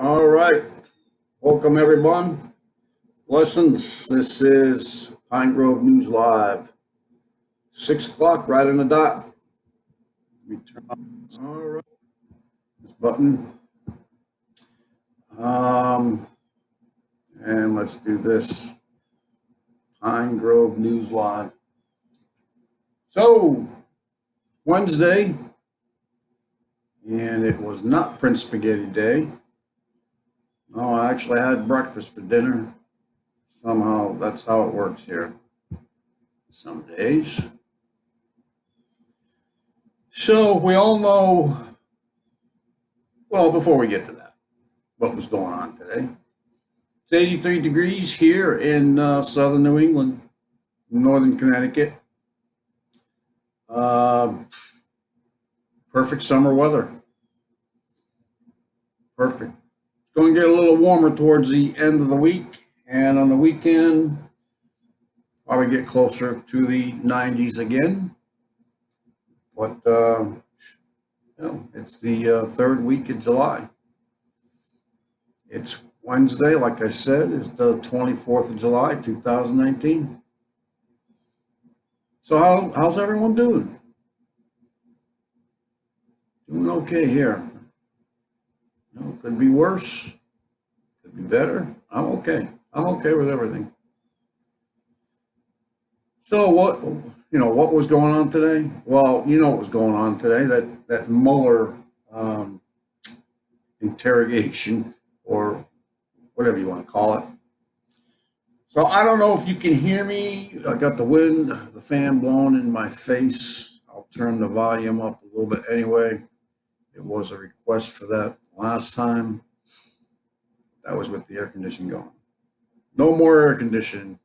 All right. Welcome, everyone. Lessons. This is Pine Grove News Live. 6 o'clock, right on the dot. Let me turn on. All right. This button. Um, and let's do this. Pine Grove News Live. So, Wednesday, and it was not Prince Spaghetti Day. No, I actually had breakfast for dinner. Somehow, that's how it works here. Some days. So we all know, well, before we get to that, what was going on today. It's 83 degrees here in southern New England, northern Connecticut. Uh, Perfect summer weather. Perfect. It's going to get a little warmer towards the end of the week, and on the weekend, probably get closer to the 90s again. But it's the third week of July. It's Wednesday, like I said, it's the 24th of July, 2019. So how's everyone doing? Doing okay here. Could be worse, could be better. I'm okay. I'm okay with everything. So what was going on today? Well, you know what was going on today, that Mueller interrogation, or whatever you want to call it. So I don't know if you can hear me. I got the wind, the fan blowing in my face. I'll turn the volume up a little bit anyway. It was a request for that last time. That was with the air conditioning going. No more air conditioning.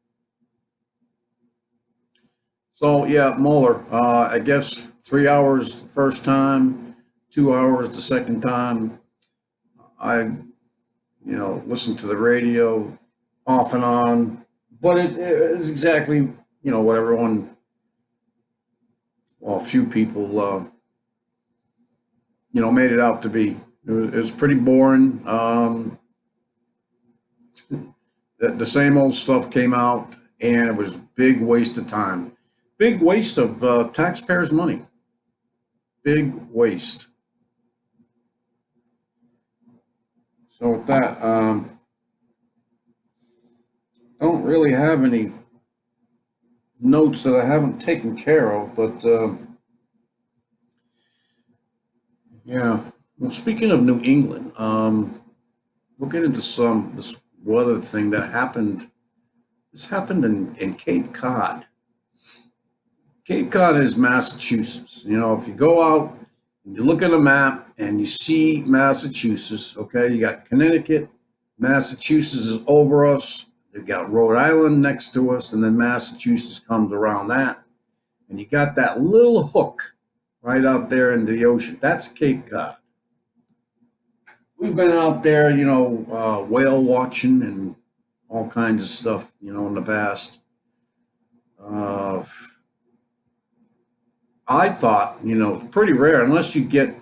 So yeah, Mueller. I guess 3 hours the first time, 2 hours the second time. I listened to the radio off and on, but it is exactly what everyone, well, a few people made it out to be. It was pretty boring. The same old stuff came out, and it was a big waste of time, big waste of taxpayers' money, big waste. So with that, don't really have any notes that I haven't taken care of, but yeah. Well, speaking of New England, we'll get into this weather thing that happened. This happened in Cape Cod. Cape Cod is Massachusetts. If you go out and you look at a map and you see Massachusetts, okay, you got Connecticut, Massachusetts is over us. They've got Rhode Island next to us, and then Massachusetts comes around that. And you got that little hook right out there in the ocean. That's Cape Cod. We've been out there, whale watching and all kinds of stuff, in the past. Uh, I thought, pretty rare, unless you get,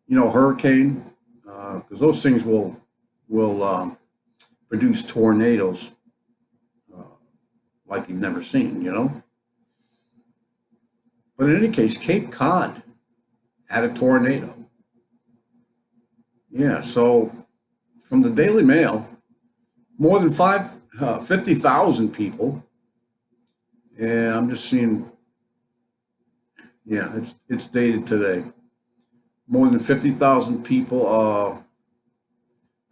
hurricane, because those things will produce tornadoes uh, like you've never seen. But in any case, Cape Cod had a tornado. Yeah, so from the Daily Mail, more than 50,000 people, and I'm just seeing, yeah, it's dated today. More than 50,000 people are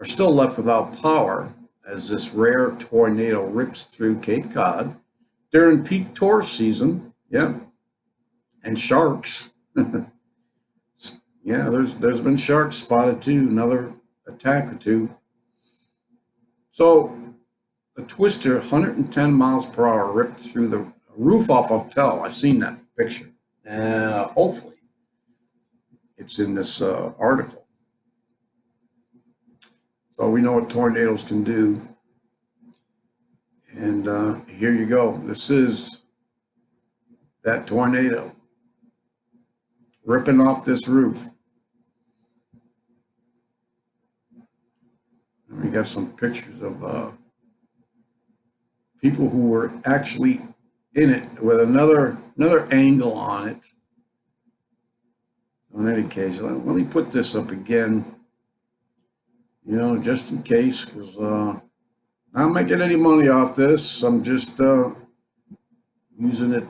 still left without power as this rare tornado rips through Cape Cod during peak tourist season. Yeah, and sharks. Yeah, there's been sharks spotted too. Another attack or two. So a twister, 110 miles per hour, ripped through the roof off a hotel. I've seen that picture, and hopefully it's in this article. So we know what tornadoes can do, and here you go. This is that tornado ripping off this roof. got some pictures of people who were actually in it with another angle on it. In any case, let me put this up again, just in case, because I'm not making any money off this. I'm just using it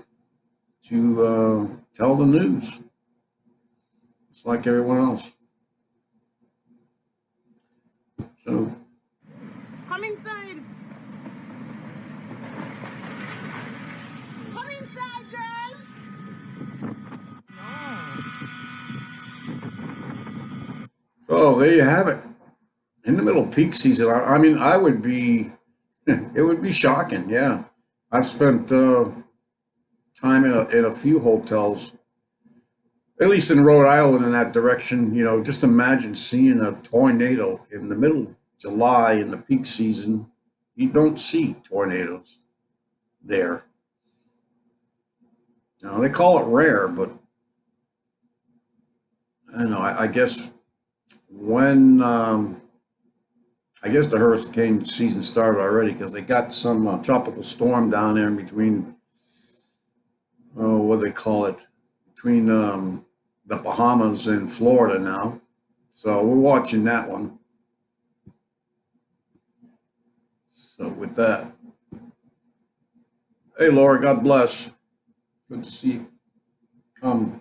to tell the news. It's like everyone else. So, come inside. Come inside, girl. so there you have it. In the middle of peak season, I mean, I would be, it would be shocking. Yeah, I've spent time in a few hotels, at least in Rhode Island in that direction. Just imagine seeing a tornado in the middle of July in the peak season. You don't see tornadoes there. They call it rare, but I don't know. I guess when I guess the hurricane season started already because they got some tropical storm down there in between. Oh, what do they call it? Between the Bahamas and Florida now. So we're watching that one. So with that, hey Laura, God bless. Good to see you.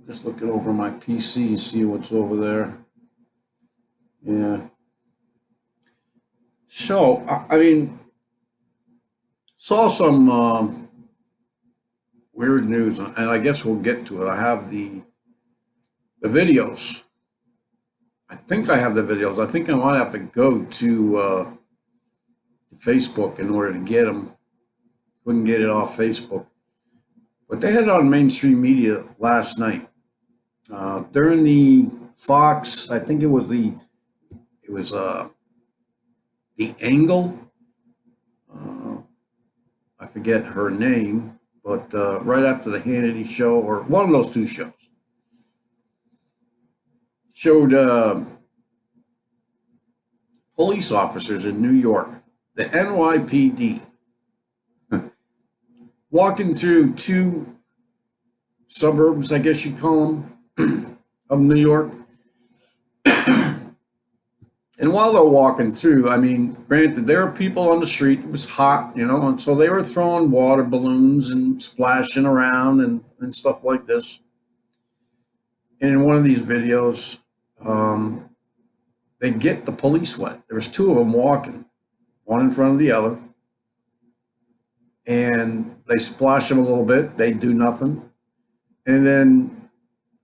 Just looking over my PC and see what's over there. Yeah. So I mean, saw some weird news, and I guess we'll get to it. I have the videos. I think I have the videos. I think I might have to go to Facebook in order to get them. Couldn't get it off Facebook, but they had it on mainstream media last night during the Fox. I think it was the angle. I forget her name, but right after the Hannity show, or one of those two shows, showed police officers in New York, the NYPD, walking through two suburbs, I guess you call them, of New York. And while they're walking through, I mean, granted, there are people on the street. It was hot, and so they were throwing water balloons and splashing around and stuff like this. And in one of these videos, they get the police wet. There was two of them walking, one in front of the other. And they splash them a little bit. They do nothing. And then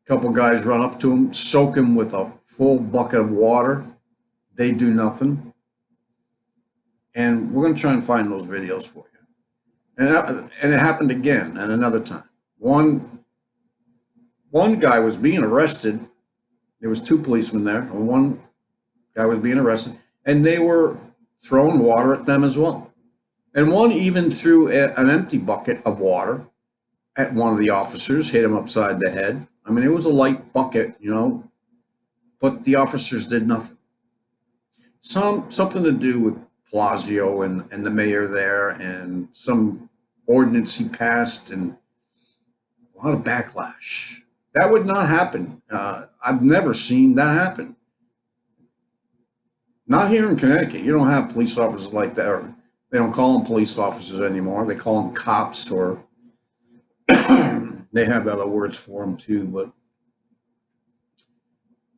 a couple guys run up to them, soak them with a full bucket of water. They do nothing. And we're going to try and find those videos for you. And it happened again and another time. One guy was being arrested. There was two policemen there. And one guy was being arrested. And they were throwing water at them as well. And one even threw an empty bucket of water at one of the officers, hit him upside the head. I mean, it was a light bucket, but the officers did nothing. Something to do with Blasio and the mayor there, and some ordinance he passed, and a lot of backlash. That would not happen. I've never seen that happen. Not here in Connecticut. You don't have police officers like that. Or they don't call them police officers anymore. They call them cops, or they have other words for them too. But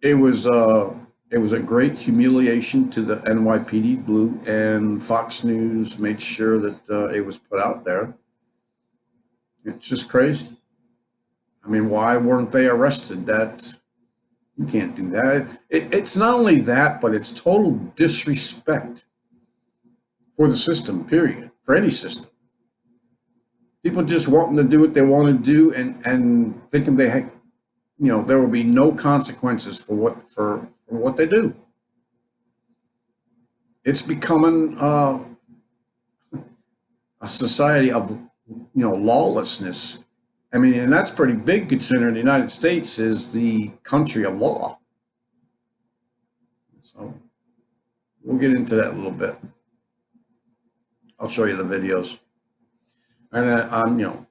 it was a great humiliation to the NYPD Blue, and Fox News made sure that it was put out there. It's just crazy. I mean, why weren't they arrested? You can't do that. It's not only that, but it's total disrespect for the system, period, for any system. People just wanting to do what they want to do and thinking there will be no consequences for what they do. It's becoming a society of lawlessness. I mean, and that's pretty big considering the United States is the country of law. So we'll get into that a little bit. I'll show you the videos. And I'm,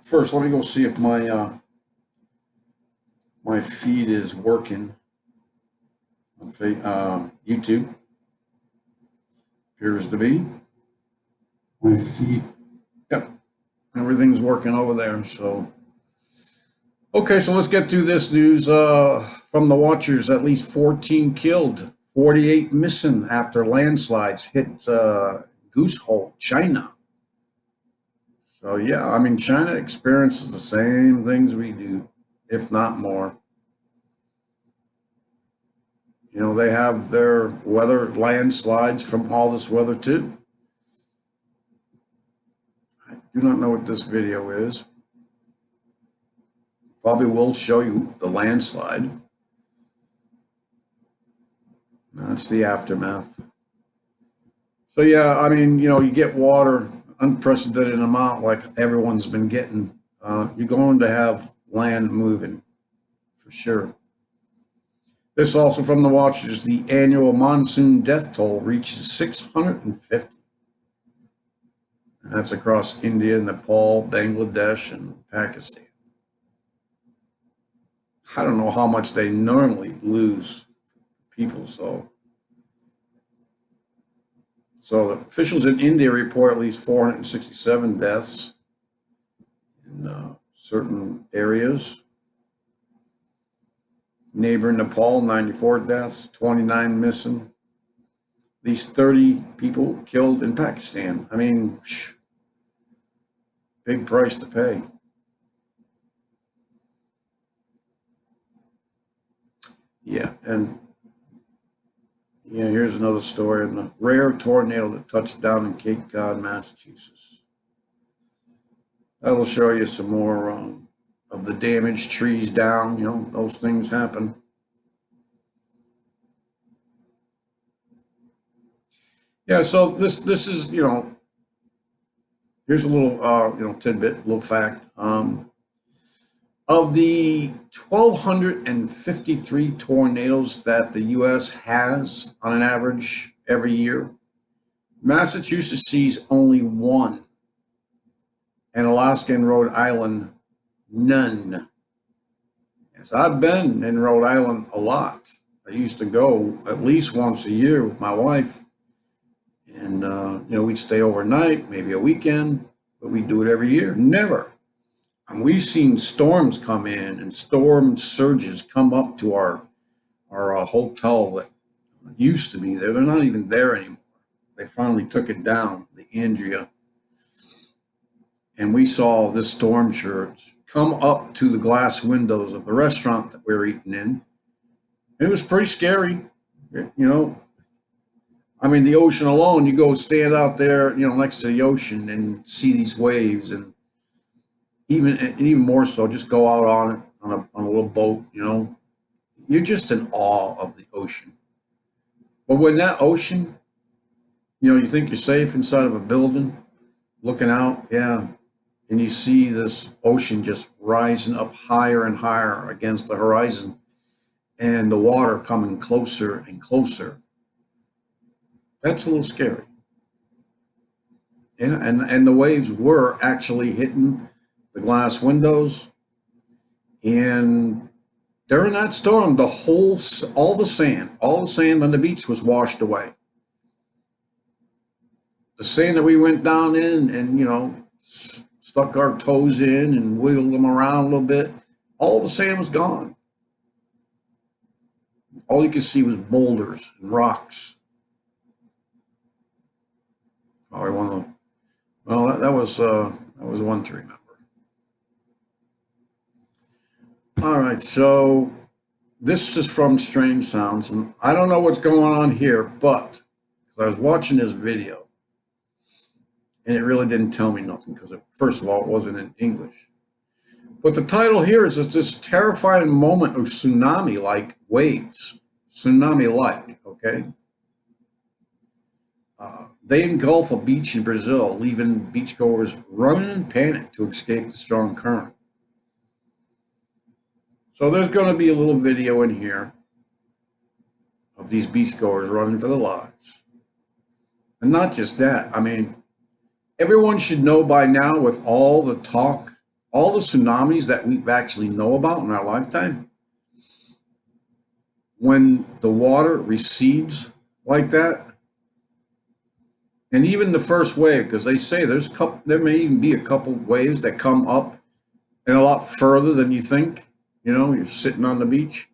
first let me go see if my my feed is working on YouTube. Appears to be. My feed. Yep. Everything's working over there. So, okay, so let's get to this news from the watchers. At least 14 killed, 48 missing after landslides hit Goose Hole, China. So, yeah, I mean, China experiences the same things we do, if not more. You know, they have their weather landslides from all this weather, too. I do not know what this video is. Probably will show you the landslide. That's the aftermath. So yeah, I mean, you get water, unprecedented amount like everyone's been getting. You're going to have land moving for sure. This also from the watchers, the annual monsoon death toll reaches 650. And that's across India, Nepal, Bangladesh, and Pakistan. I don't know how much they normally lose people, so the officials in India report at least 467 deaths in certain areas. Neighbor Nepal, 94 deaths, 29 missing. At least 30 people killed in Pakistan. I mean, big price to pay. Yeah, and here's another story of a rare tornado that touched down in Cape Cod, Massachusetts. That'll show you some more of the damaged trees down. Those things happen. Yeah, so this is, here's a little, tidbit, a little fact. Of the 1,253 tornadoes that the U.S. has on an average every year, Massachusetts sees only one, and Alaska and Rhode Island, none. Yes, I've been in Rhode Island a lot. I used to go at least once a year with my wife, and we'd stay overnight, maybe a weekend, but we'd do it every year. Never. And we've seen storms come in and storm surges come up to our hotel that used to be there. They're not even there anymore. They finally took it down, the Andrea. And we saw this storm surge come up to the glass windows of the restaurant that we were eating in. It was pretty scary, I mean, the ocean alone, you go stand out there, next to the ocean and see these waves, and even more so, just go out on it on a little boat. You're just in awe of the ocean. But when that ocean, you think you're safe inside of a building, looking out, yeah, and you see this ocean just rising up higher and higher against the horizon, and the water coming closer and closer. That's a little scary. Yeah, and the waves were actually hitting the glass windows, and during that storm, all the sand on the beach was washed away. The sand that we went down in and stuck our toes in and wiggled them around a little bit, all the sand was gone. All you could see was boulders and rocks. Probably one of them. Well, that was one to remember. All right, so this is from Strange Sounds, and I don't know what's going on here, but I was watching this video, and it really didn't tell me nothing because, first of all, it wasn't in English. But the title here is this terrifying moment of tsunami-like waves. Tsunami-like, okay? They engulf a beach in Brazil, leaving beachgoers running in panic to escape the strong current. So there's going to be a little video in here of these beachgoers running for their lives. And not just that, I mean, everyone should know by now, with all the talk, all the tsunamis that we actually know about in our lifetime, when the water recedes like that, and even the first wave, because they say there may even be a couple waves that come up and a lot further than you think. You know, you're sitting on the beach.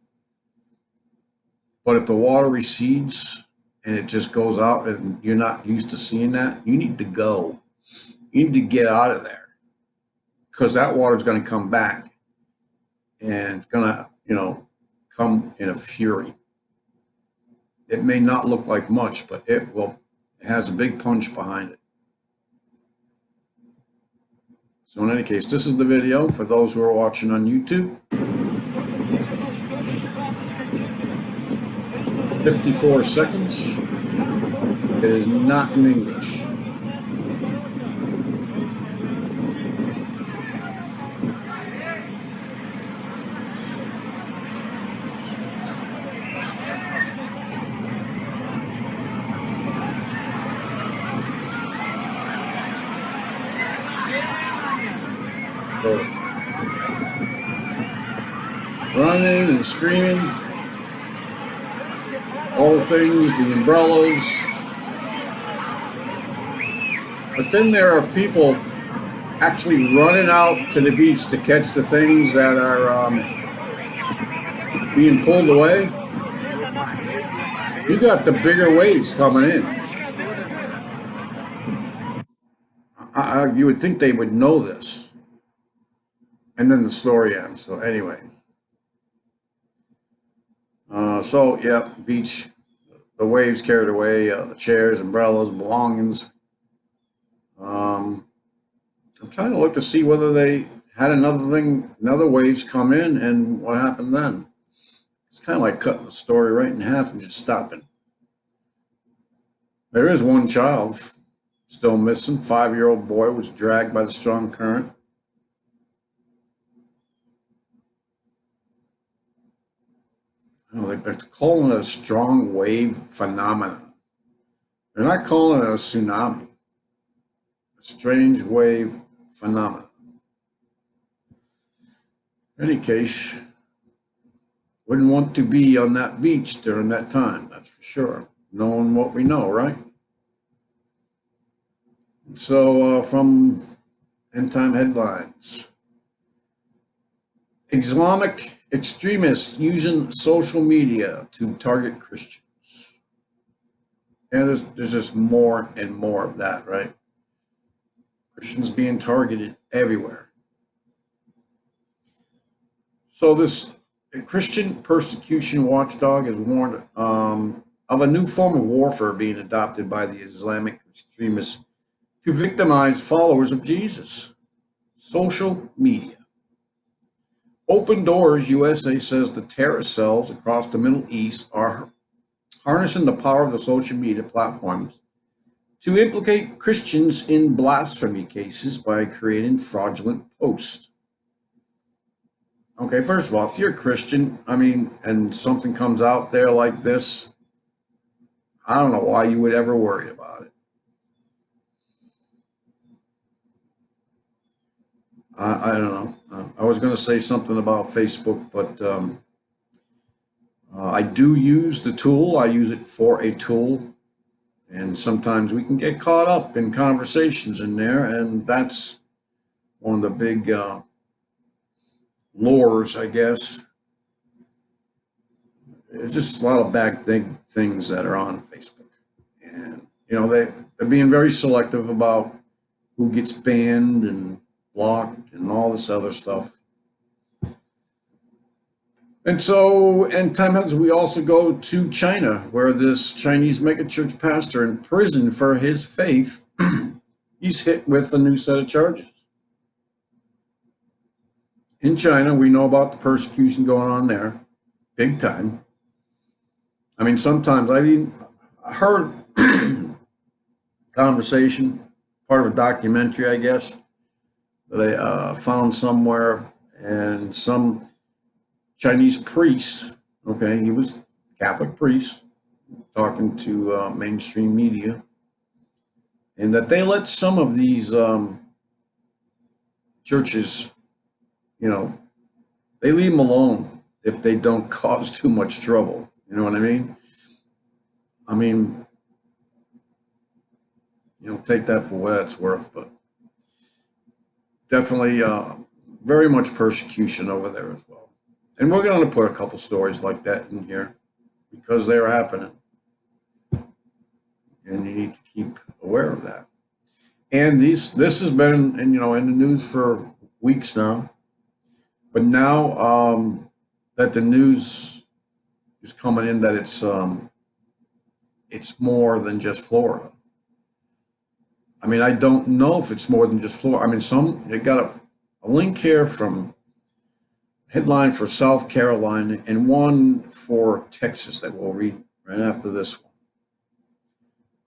But if the water recedes and it just goes out and you're not used to seeing that, you need to go. You need to get out of there, because that water is going to come back and it's going to, come in a fury. It may not look like much, but it will. It has a big punch behind it. So in any case, this is the video for those who are watching on YouTube. 54 seconds. It is not in English. So, running and screaming, all the things, the umbrellas. But then there are people actually running out to the beach to catch the things that are being pulled away. You got the bigger waves coming in. You would think they would know this. And then the story ends. So anyway. Yeah, beach. The waves carried away the chairs, umbrellas, belongings. I'm trying to look to see whether they had another waves come in, and what happened then. It's kind of like cutting the story right in half and just stopping. There is one child still missing. 5-year-old boy was dragged by the strong current. They're calling it a strong wave phenomenon. They're not calling it a tsunami. A strange wave phenomenon. In any case, wouldn't want to be on that beach during that time, that's for sure. Knowing what we know, right? So from End Time Headlines. Islamic extremists using social media to target Christians. And there's just more and more of that, right? Christians being targeted everywhere. So this Christian persecution watchdog has warned of a new form of warfare being adopted by the Islamic extremists to victimize followers of Jesus. Social media. Open Doors USA says the terrorist cells across the Middle East are harnessing the power of the social media platforms to implicate Christians in blasphemy cases by creating fraudulent posts. Okay, first of all, if you're a Christian, and something comes out there like this, I don't know why you would ever worry about it. I don't know. I was going to say something about Facebook, but I do use the tool. I use it for a tool. And sometimes we can get caught up in conversations in there. And that's one of the big lures, I guess. It's just a lot of bad things that are on Facebook. And, they're being very selective about who gets banned and blocked and all this other stuff. And so, in times we also go to China, where this Chinese megachurch pastor in prison for his faith, he's hit with a new set of charges. In China, we know about the persecution going on there, big time. Sometimes I heard conversation, part of a documentary, I guess, that I found somewhere, and some Chinese priest, okay, he was a Catholic priest, talking to mainstream media, and that they let some of these churches, you know, they leave them alone if they don't cause too much trouble. You know what I mean? I mean, take that for what it's worth, but definitely very much persecution over there as well. And we're going to put a couple stories like that in here because they're happening, and you need to keep aware of that. And this has been, in the news for weeks now, but now that the news is coming in that it's more than just Florida. I mean, I don't know if it's more than just Florida. I mean, they got a link here from headline for South Carolina and one for Texas that we'll read right after this one.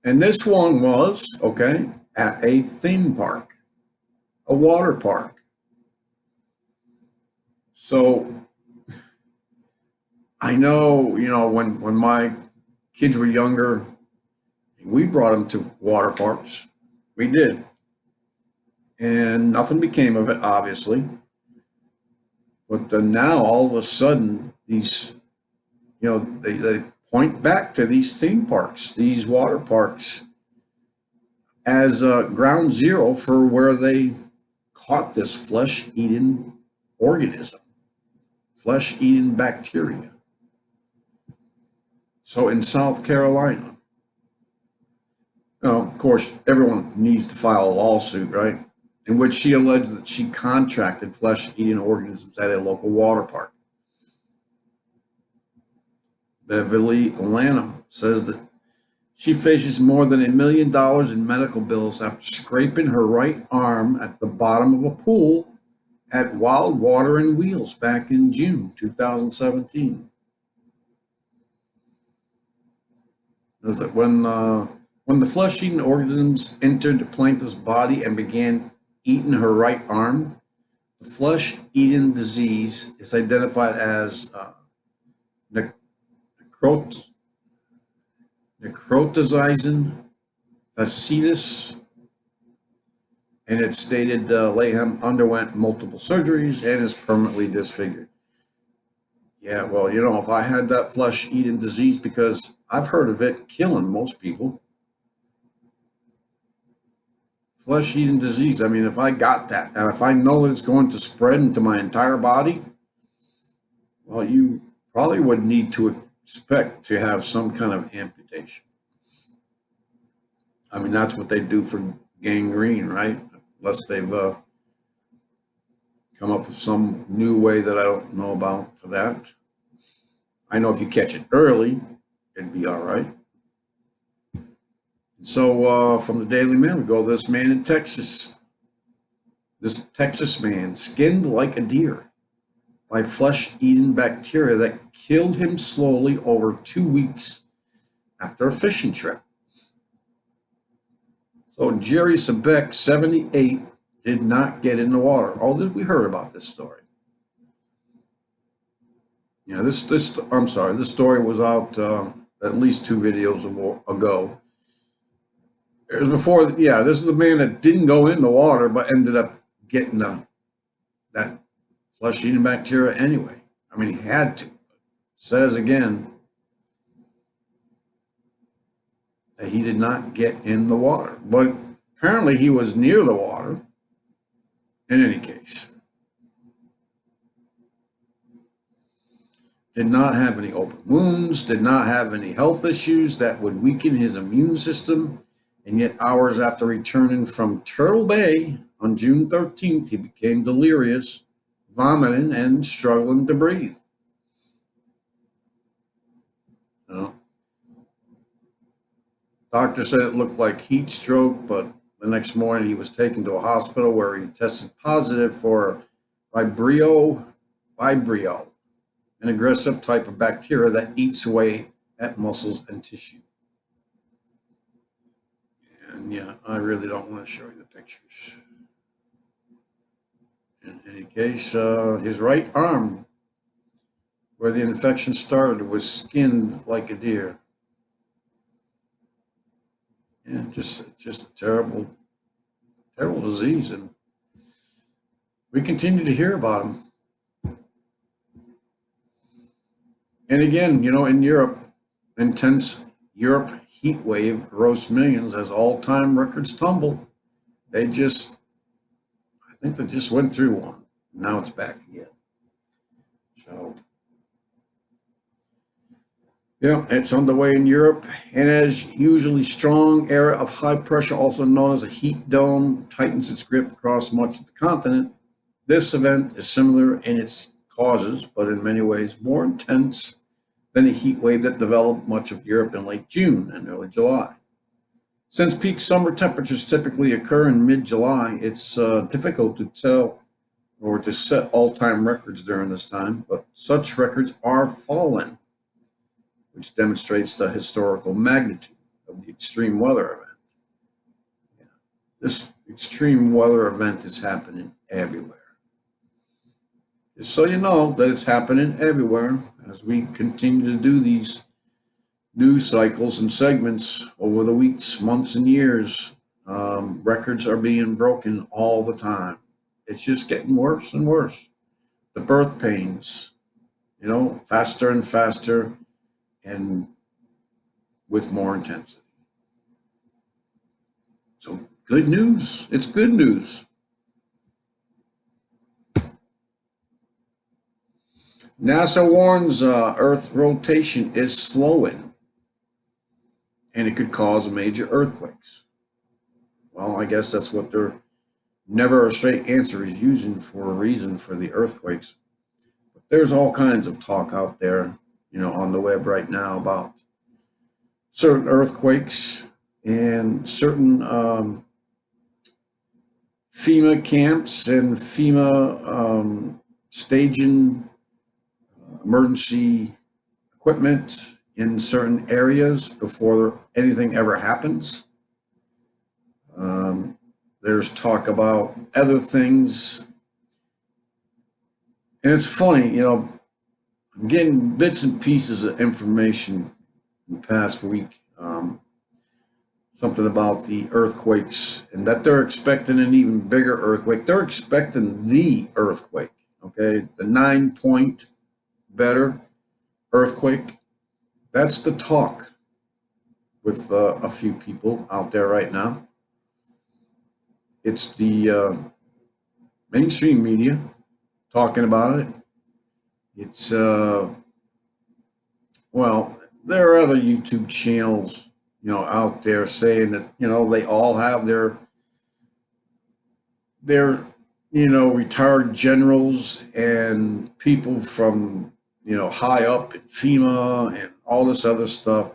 And this one was, okay, at a theme park, a water park. So I know, when my kids were younger, we brought them to water parks. We did. And nothing became of it, obviously. But now all of a sudden, these, they point back to these theme parks, these water parks, as ground zero for where they caught this flesh-eating organism, flesh-eating bacteria. So in South Carolina, of course, everyone needs to file a lawsuit, right? In which she alleged that she contracted flesh-eating organisms at a local water park. Beverly Lanham says that she faces more than $1 million in medical bills after scraping her right arm at the bottom of a pool at Wild Water and Wheels back in June 2017. Is that when the flesh-eating organisms entered the plaintiff's body and began eating her right arm, the flesh-eating disease is identified as necrotizing fasciitis, and it's stated Layham underwent multiple surgeries and is permanently disfigured. Yeah, well, if I had that flesh-eating disease, because I've heard of it killing most people. Flesh-eating disease. I mean, if I got that, and if I know that it's going to spread into my entire body, well, you probably would need to expect to have some kind of amputation. I mean, that's what they do for gangrene, right? Unless they've come up with some new way that I don't know about for that. I know if you catch it early, it'd be all right. So from the Daily Mail, we go, this man in Texas, this Texas man skinned like a deer by flesh-eating bacteria that killed him slowly over 2 weeks after a fishing trip. So Jerry Sebeck, 78, did not get in the water. Oh, we heard about this story. This story was out at least 2 videos ago. It was before, this is the man that didn't go in the water, but ended up getting that flesh-eating bacteria anyway. I mean, he had to. It says again that he did not get in the water, but apparently he was near the water in any case. Did not have any open wounds, did not have any health issues that would weaken his immune system. And yet, hours after returning from Turtle Bay on June 13th, he became delirious, vomiting, and struggling to breathe. Doctor said it looked like heat stroke, but the next morning he was taken to a hospital where he tested positive for Vibrio, an aggressive type of bacteria that eats away at muscles and tissue. And I really don't want to show you the pictures. In any case, his right arm, where the infection started, was skinned like a deer. Yeah, just a terrible, terrible disease, and we continue to hear about them. And again, in Europe, intense Europe heat wave roasts millions as all-time records tumble. They just, I think they just went through one. Now it's back again. So, yeah, it's underway in Europe. And as usually, strong area of high pressure, also known as a heat dome, tightens its grip across much of the continent. This event is similar in its causes, but in many ways more intense than a heat wave that developed much of Europe in late June and early July. Since peak summer temperatures typically occur in mid July, it's difficult to tell or to set all time records during this time, but such records are falling, which demonstrates the historical magnitude of the extreme weather event. Yeah. This extreme weather event is happening everywhere. Just so you know that it's happening everywhere as we continue to do these news cycles and segments over the weeks, months, and years. Records are being broken all the time. It's just getting worse and worse. The birth pains, faster and faster and with more intensity. So, good news. It's good news. NASA warns Earth rotation is slowing and it could cause major earthquakes. Well, I guess that's what their never a straight answer is using for a reason for the earthquakes. But there's all kinds of talk out there, on the web right now about certain earthquakes and certain FEMA camps and FEMA staging emergency equipment in certain areas before anything ever happens. There's talk about other things. And it's funny, I'm getting bits and pieces of information in the past week. Something about the earthquakes and that they're expecting an even bigger earthquake. They're expecting the earthquake, okay? The 9-point better earthquake. That's the talk with a few people out there right now. It's the mainstream media talking about it. It's, well, there are other YouTube channels, out there saying that, they all have their retired generals and people from, high up in FEMA and all this other stuff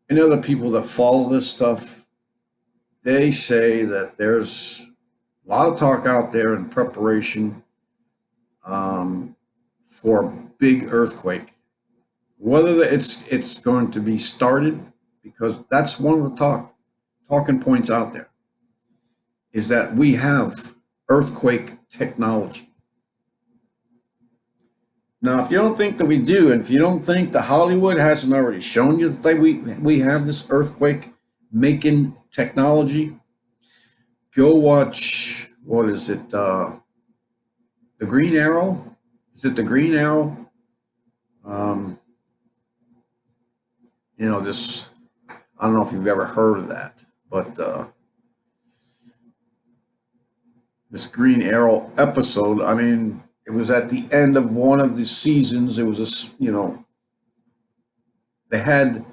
and other people that follow this stuff. They say that there's a lot of talk out there in preparation for a big earthquake. Whether it's going to be started, because that's one of the talking points out there, is that we have earthquake technology. Now, if you don't think that we do, and if you don't think that Hollywood hasn't already shown you that we have this earthquake making technology, go watch, what is it, the Green Arrow? Is it the Green Arrow? This, I don't know if you've ever heard of that, but this Green Arrow episode, I mean, it was at the end of one of the seasons. It was they had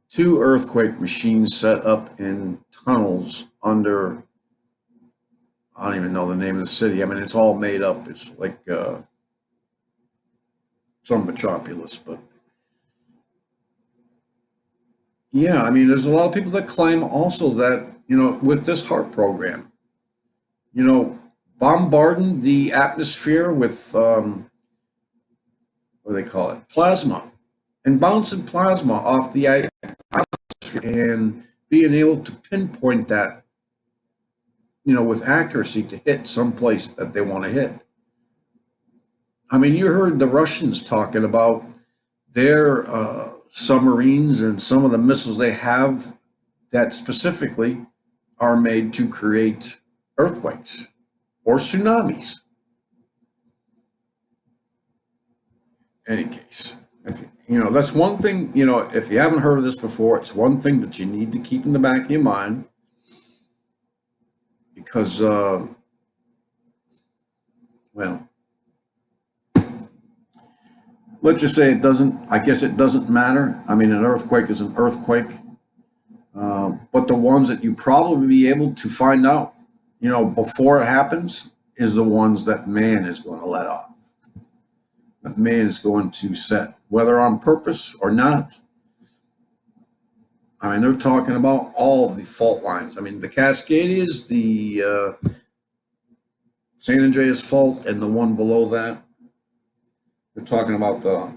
two earthquake machines set up in tunnels under, I don't even know the name of the city. I mean, it's all made up. It's like some metropolis, but yeah, I mean, there's a lot of people that claim also that, with this HARP program, bombarding the atmosphere with, what do they call it, plasma, and bouncing plasma off the atmosphere and being able to pinpoint that, with accuracy to hit some place that they want to hit. I mean, you heard the Russians talking about their submarines and some of the missiles they have that specifically are made to create earthquakes or tsunamis. Any case, that's one thing, if you haven't heard of this before, it's one thing that you need to keep in the back of your mind because, well, let's just say I guess it doesn't matter. I mean, an earthquake is an earthquake. But the ones that you probably be able to find out, before it happens is the ones that man is going to let off. That man is going to set, whether on purpose or not. I mean, they're talking about all of the fault lines. I mean, the Cascadias, the San Andreas Fault, and the one below that. They're talking about the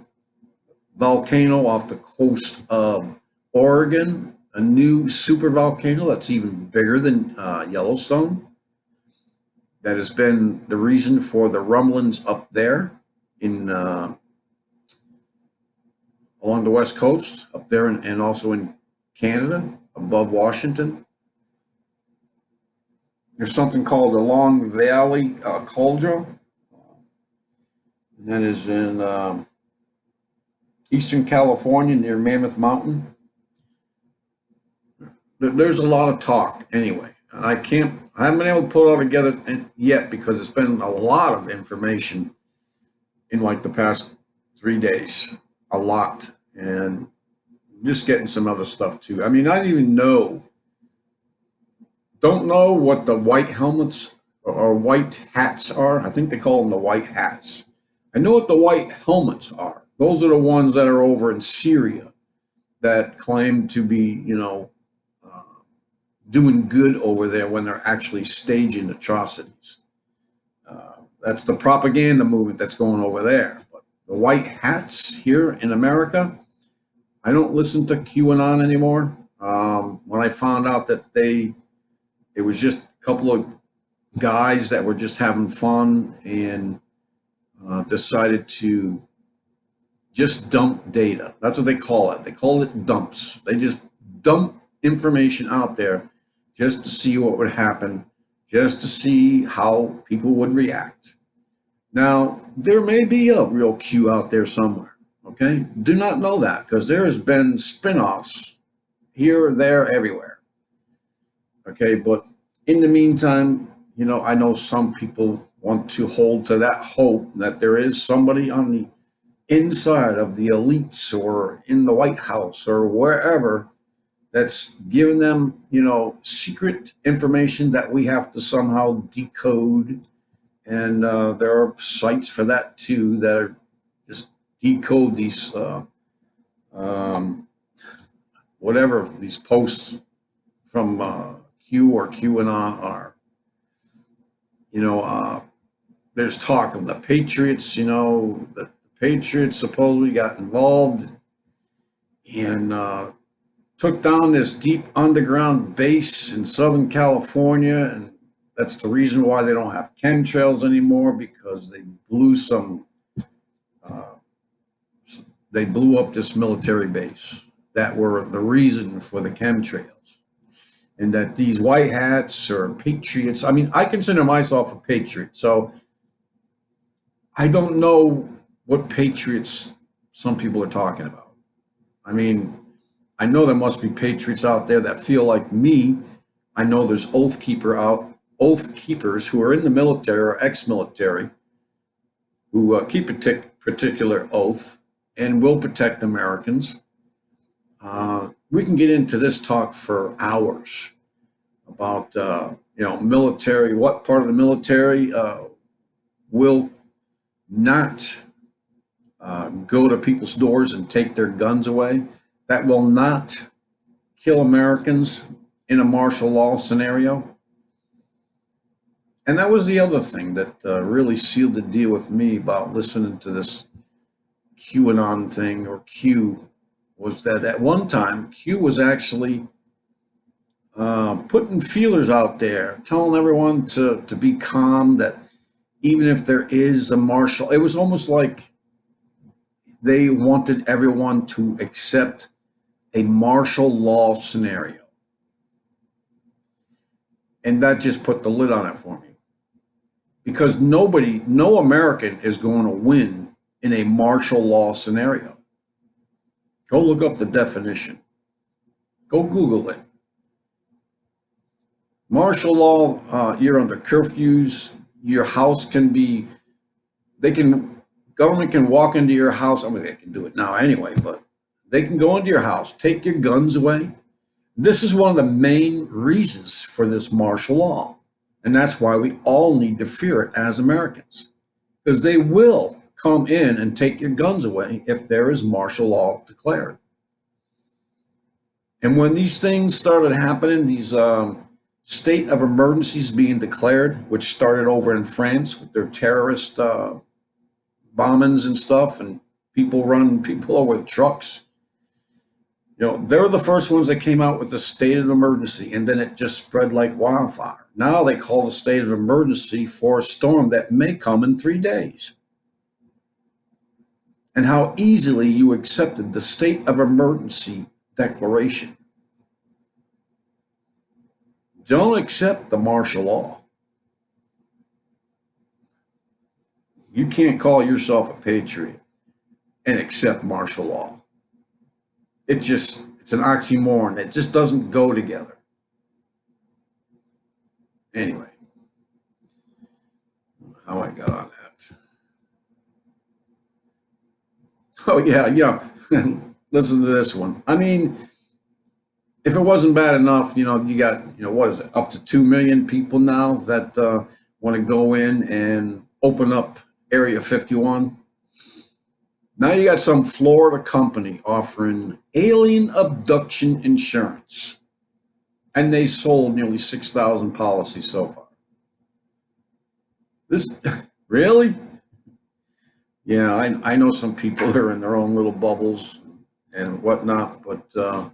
volcano off the coast of Oregon, a new super volcano that's even bigger than Yellowstone. That has been the reason for the rumblings up there in along the west coast, up there, and also in Canada, above Washington. There's something called the Long Valley Cauldron, and that is in eastern California near Mammoth Mountain. There's a lot of talk anyway. I haven't been able to put it all together yet because it's been a lot of information in like the past 3 days, a lot, and just getting some other stuff too. I mean, I don't know what the white helmets or white hats are. I think they call them the white hats. I know what the white helmets are. Those are the ones that are over in Syria that claim to be, doing good over there when they're actually staging atrocities. That's the propaganda movement that's going over there. But the white hats here in America, I don't listen to QAnon anymore. When I found out that it was just a couple of guys that were just having fun and decided to just dump data. That's what they call it. They call it dumps. They just dump information out there just to see what would happen, just to see how people would react. Now, there may be a real Q out there somewhere, okay? Do not know that because there has been spin-offs here, there, everywhere, okay? But in the meantime, I know some people want to hold to that hope that there is somebody on the inside of the elites or in the White House or wherever that's giving them, secret information that we have to somehow decode. And there are sites for that too that are just decode these, whatever these posts from Q or QAnon are. There's talk of the Patriots, that the Patriots supposedly got involved and took down this deep underground base in Southern California, and that's the reason why they don't have chemtrails anymore, because they blew up this military base that were the reason for the chemtrails. And that these white hats or patriots, I mean, I consider myself a patriot, so I don't know what patriots some people are talking about. I mean, I know there must be patriots out there that feel like me. I know there's oath keepers who are in the military or ex-military who keep a particular oath and will protect Americans. We can get into this talk for hours about military. What part of the military will not go to people's doors and take their guns away? That will not kill Americans in a martial law scenario. And that was the other thing that really sealed the deal with me about listening to this QAnon thing, or Q, was that at one time Q was actually putting feelers out there, telling everyone to be calm, that even if there is a martial, it was almost like they wanted everyone to accept a martial law scenario. And that just put the lid on it for me. Because no American is going to win in a martial law scenario. Go look up the definition. Go Google it. Martial law, you're under curfews. Your house can be, government can walk into your house. I mean, they can do it now anyway, but they can go into your house, take your guns away. This is one of the main reasons for this martial law. And that's why we all need to fear it as Americans, because they will come in and take your guns away if there is martial law declared. And when these things started happening, these state of emergencies being declared, which started over in France with their terrorist bombings and stuff, and people running people over with trucks. You know, they're the first ones that came out with a state of emergency, and then it just spread like wildfire. Now they call the state of emergency for a storm that may come in 3 days. And how easily you accepted the state of emergency declaration. Don't accept the martial law. You can't call yourself a patriot and accept martial law. It's an oxymoron. It just doesn't go together. Anyway, how I got on that. Oh, yeah. Listen to this one. I mean, if it wasn't bad enough, you got, what is it, up to 2 million people now that want to go in and open up Area 51. Now you got some Florida company offering alien abduction insurance. And they sold nearly 6,000 policies so far. This, really? Yeah, I know some people that are in their own little bubbles and whatnot, but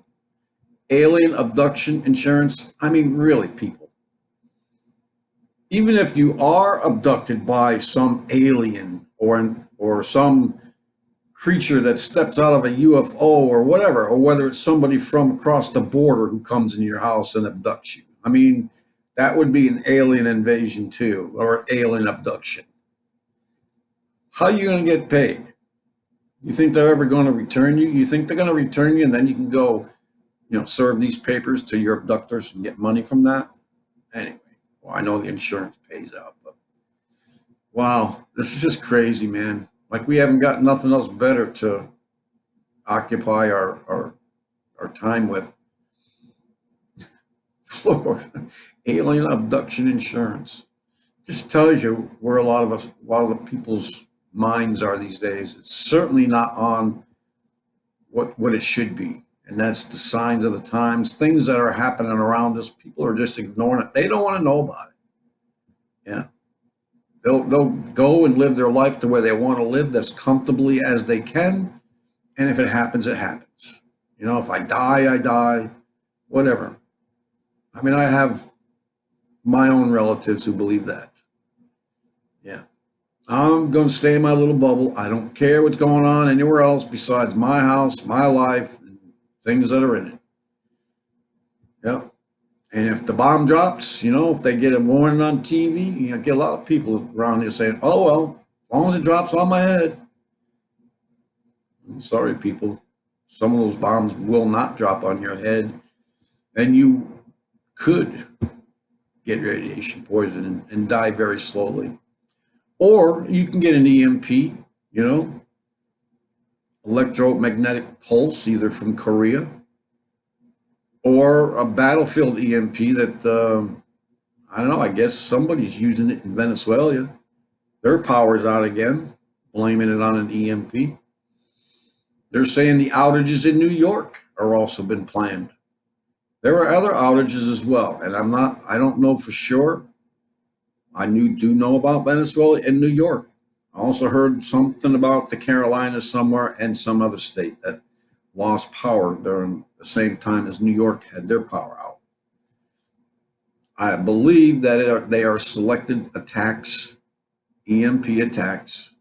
alien abduction insurance, I mean, really, people. Even if you are abducted by some alien or some creature that steps out of a UFO or whatever, or whether it's somebody from across the border who comes into your house and abducts you. I mean, that would be an alien invasion too, or alien abduction. How are you going to get paid? You think they're ever going to return you? You think they're going to return you and then you can go, serve these papers to your abductors and get money from that? Anyway, well, I know the insurance pays out, but wow, this is just crazy, man. Like we haven't got nothing else better to occupy our time with. Florida, alien abduction insurance. Just tells you where a lot of the people's minds are these days. It's certainly not on what it should be. And that's the signs of the times, things that are happening around us. People are just ignoring it. They don't want to know about it. Yeah. They'll go and live their life the way they want to live, as comfortably as they can. And if it happens, it happens. If I die, I die, whatever. I mean, I have my own relatives who believe that. Yeah. I'm going to stay in my little bubble. I don't care what's going on anywhere else besides my house, my life, and things that are in it. Yeah. And if the bomb drops, if they get a warning on TV, get a lot of people around here saying, oh, well, as long as it drops on my head. I'm sorry, people. Some of those bombs will not drop on your head. And you could get radiation poisoning and die very slowly. Or you can get an EMP, electromagnetic pulse, either from Korea, or a battlefield EMP that, I don't know, I guess somebody's using it in Venezuela. Their power's out again, blaming it on an EMP. They're saying the outages in New York are also been planned. There are other outages as well, and I don't know for sure. I do know about Venezuela and New York. I also heard something about the Carolinas somewhere and some other state that lost power during the same time as New York had their power out. I believe that they are selected attacks, EMP attacks,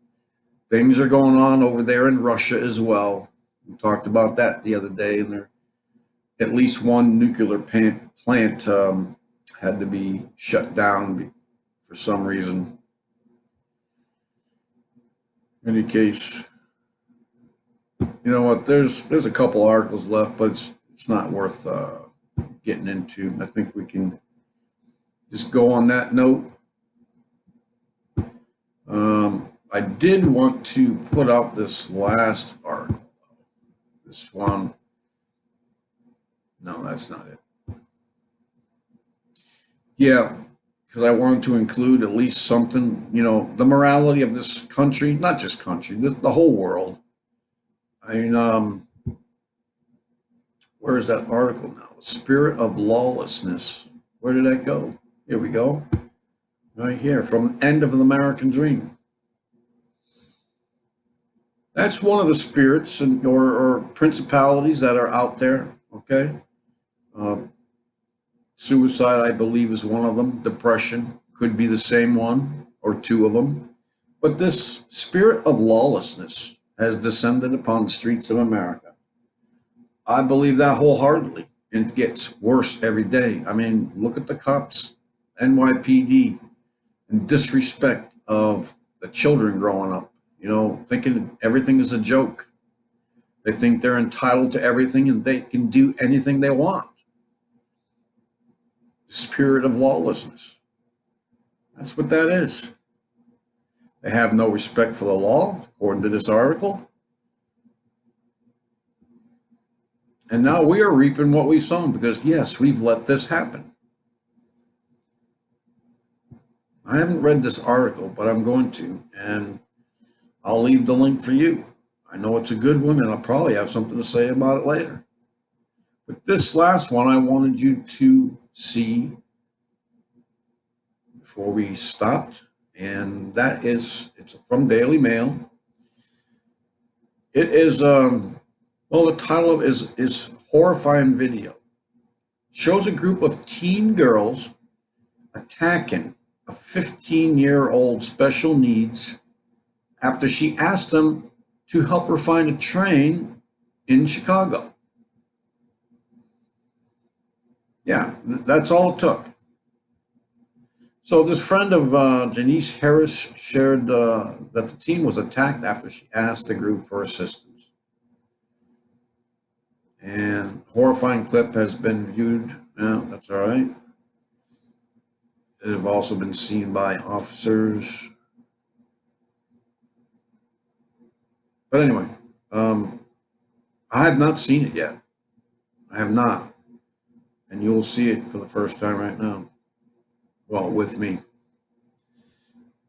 things are going on over there in Russia as well. We talked about that the other day, and there at least one nuclear plant had to be shut down for some reason. In any case, you know what? There's a couple articles left, but it's not worth getting into. I think we can just go on that note. I did want to put out this last article. This one. No, that's not it. Yeah, because I wanted to include at least something, the morality of this country, not just country, the whole world. I mean, where is that article now? Spirit of Lawlessness. Where did that go? Here we go. Right here, from End of the American Dream. That's one of the spirits or principalities that are out there, okay? Suicide, I believe, is one of them. Depression could be the same one or two of them. But this spirit of lawlessness has descended upon the streets of America. I believe that wholeheartedly. And it gets worse every day. I mean, look at the cops, NYPD, and disrespect of the children growing up, thinking everything is a joke. They think they're entitled to everything and they can do anything they want. The spirit of lawlessness. That's what that is. They have no respect for the law, according to this article. And now we are reaping what we sown because, yes, we've let this happen. I haven't read this article, but I'm going to, and I'll leave the link for you. I know it's a good one, and I'll probably have something to say about it later. But this last one I wanted you to see before we stopped, and that is, it's from Daily Mail. It is, the title of it is Horrifying Video. Shows a group of teen girls attacking a 15-year-old special needs after she asked them to help her find a train in Chicago. Yeah, that's all it took. So this friend of Janice Harris shared that the teen was attacked after she asked the group for assistance. And horrifying clip has been viewed. Yeah, that's all right. It have also been seen by officers. But anyway, I have not seen it yet. I have not. And you'll see it for the first time right now. Well, with me.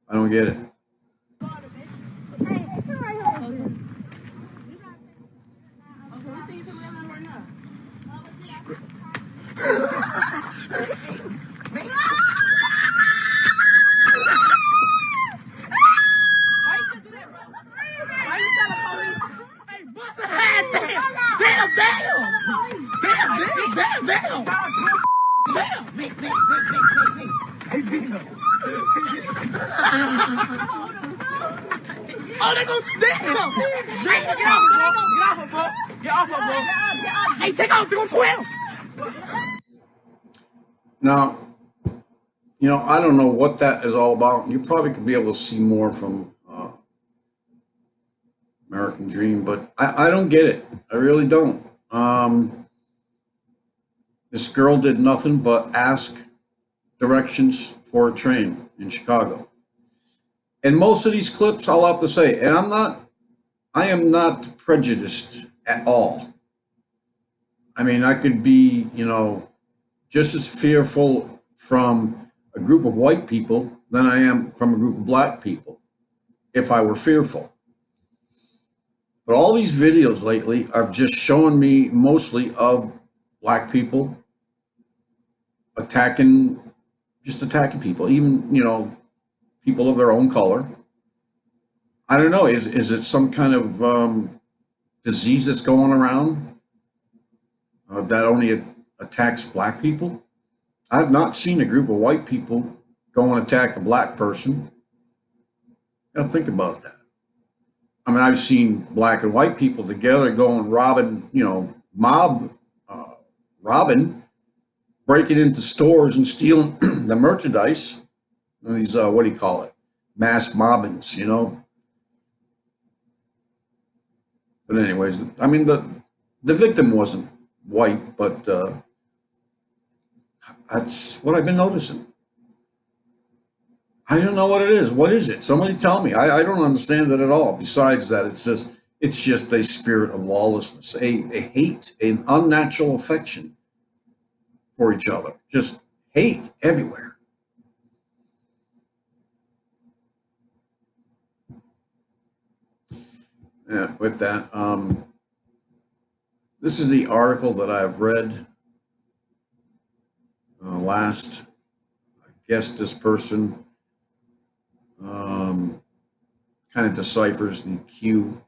I don't get it. Oh, they go damn! Get off her, bro! Get off her, bro! Hey, take off, go 12! Now, I don't know what that is all about. You probably could be able to see more from American Dream, but I don't get it. I really don't. This girl did nothing but ask directions for a train in Chicago. And most of these clips, I'll have to say, and I am not prejudiced at all. I mean, I could be, just as fearful from a group of white people than I am from a group of black people, if I were fearful. But all these videos lately are just showing me mostly of black people attacking people, even, people of their own color. I don't know, is it some kind of disease that's going around that only attacks black people? I've not seen a group of white people go and attack a black person. Now think about that. I mean, I've seen black and white people together going robbing, mob robbing, breaking into stores and stealing the merchandise. These, what do you call it? Mass mobbings. But anyways, I mean, the victim wasn't white, but that's what I've been noticing. I don't know what it is. What is it? Somebody tell me. I don't understand it at all. Besides that, it's just a spirit of lawlessness, a hate, an unnatural affection for each other. Just hate everywhere. Yeah, with that, this is the article that I've read last. I guess this person um, kind of deciphers the Q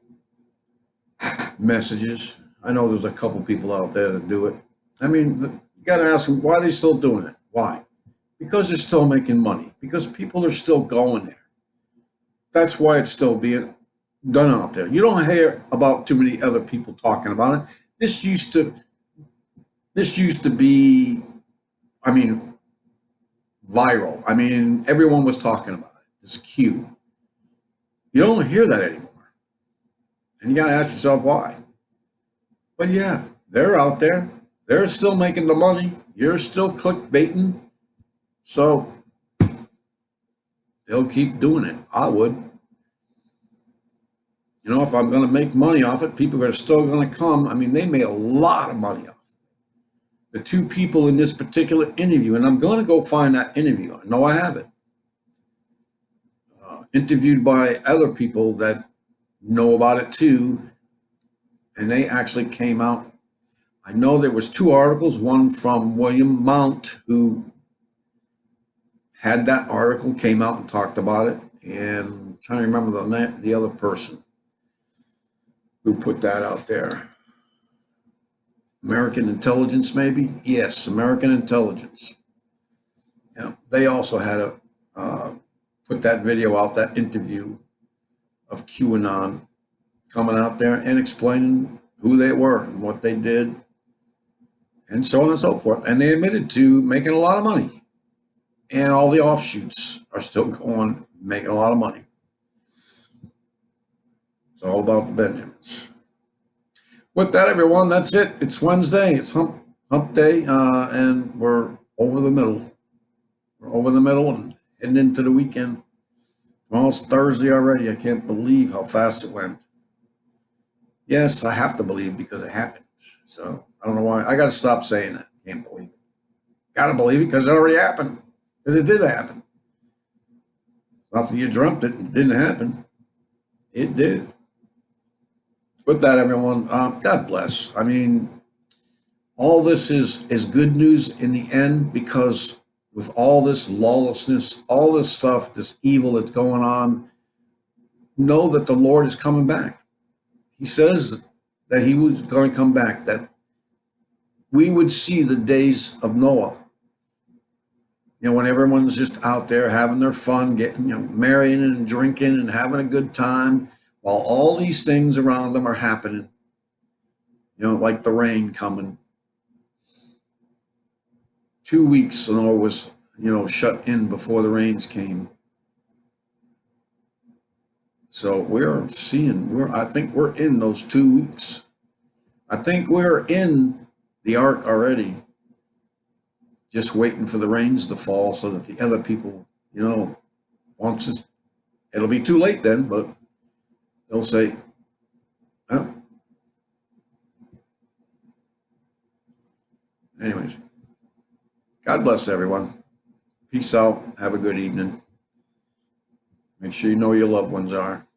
messages. I know there's a couple people out there that do it. I mean, you got to ask them why are they still doing it? Why? Because they're still making money. Because people are still going there. That's why it's still being done out there. You don't hear about too many other people talking about it. This used to this used to be, I mean, viral. I mean, everyone was talking about it. This Q. You don't hear that anymore. And you got to ask yourself why. But yeah, they're out there. They're still making the money. You're still clickbaiting. So they'll keep doing it. I would. If I'm going to make money off it, people are still going to come. I mean, they made a lot of money off it. The two people in this particular interview, and I'm going to go find that interview. I know I have it. Interviewed by other people that know about it too, and they actually came out. I know there was two articles, one from William Mount, who had that article, came out and talked about it, and I'm trying to remember the other person who put that out there. American Intelligence, maybe? Yes, American Intelligence. Yeah, they also had put that video out, that interview of QAnon coming out there and explaining who they were and what they did and so on and so forth. And they admitted to making a lot of money. And all the offshoots are still going, making a lot of money. It's all about the Benjamins. With that, everyone, that's it. It's Wednesday. It's hump day, and we're over the middle. We're over the middle and heading into the weekend. Well, it's Thursday already. I can't believe how fast it went. Yes, I have to believe because it happened. So I don't know why. I got to stop saying that. Can't believe it. Got to believe it because it already happened. Because it did happen. Not that you dreamt it. It didn't happen. It did. With that, everyone, God bless. I mean, all this is good news in the end because with all this lawlessness, all this stuff, this evil that's going on, know that the Lord is coming back. He says that he was going to come back, that we would see the days of Noah. When everyone's just out there having their fun, getting, marrying and drinking and having a good time, while all these things around them are happening, like the rain coming. 2 weeks, Noah was, shut in before the rains came. So I think we're in those 2 weeks. I think we're in the ark already, just waiting for the rains to fall so that the other people, it'll be too late then, but they'll say, oh. Anyways, God bless everyone. Peace out. Have a good evening. Make sure you know your loved ones are.